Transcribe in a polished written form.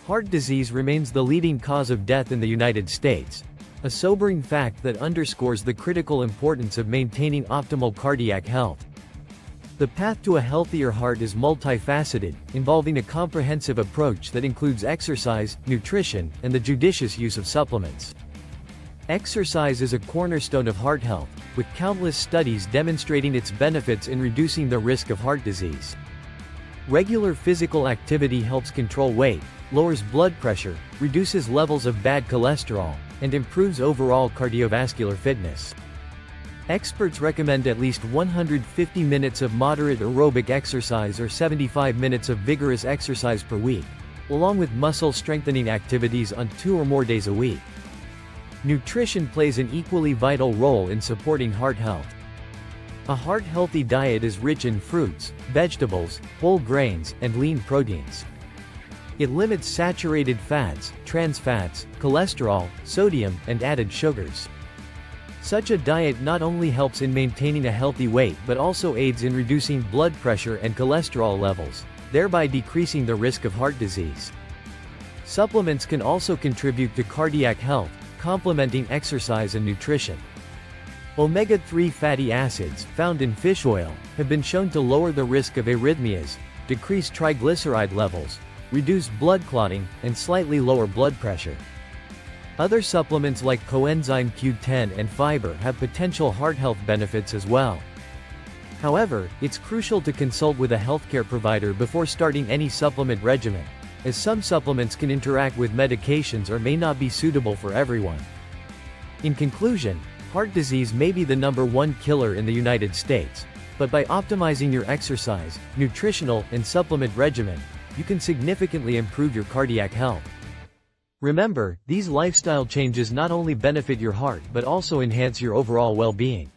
Heart disease remains the leading cause of death in the United States, a sobering fact that underscores the critical importance of maintaining optimal cardiac health. The path to a healthier heart is multifaceted, involving a comprehensive approach that includes exercise, nutrition, and the judicious use of supplements. Exercise is a cornerstone of heart health, with countless studies demonstrating its benefits in reducing the risk of heart disease. Regular physical activity helps control weight, lowers blood pressure, reduces levels of bad cholesterol, and improves overall cardiovascular fitness. Experts recommend at least 150 minutes of moderate aerobic exercise or 75 minutes of vigorous exercise per week, along with muscle-strengthening activities on 2 or more days a week. Nutrition plays an equally vital role in supporting heart health. A heart-healthy diet is rich in fruits, vegetables, whole grains, and lean proteins. It limits saturated fats, trans fats, cholesterol, sodium, and added sugars. Such a diet not only helps in maintaining a healthy weight but also aids in reducing blood pressure and cholesterol levels, thereby decreasing the risk of heart disease. Supplements can also contribute to cardiac health, complementing exercise and nutrition. Omega-3 fatty acids, found in fish oil, have been shown to lower the risk of arrhythmias, decrease triglyceride levels, reduce blood clotting, and slightly lower blood pressure. Other supplements like coenzyme Q10 and fiber have potential heart health benefits as well. However, it's crucial to consult with a healthcare provider before starting any supplement regimen, as some supplements can interact with medications or may not be suitable for everyone. In conclusion, heart disease may be the #1 killer in the United States, but by optimizing your exercise, nutritional, and supplement regimen, you can significantly improve your cardiac health. Remember, these lifestyle changes not only benefit your heart but also enhance your overall well-being.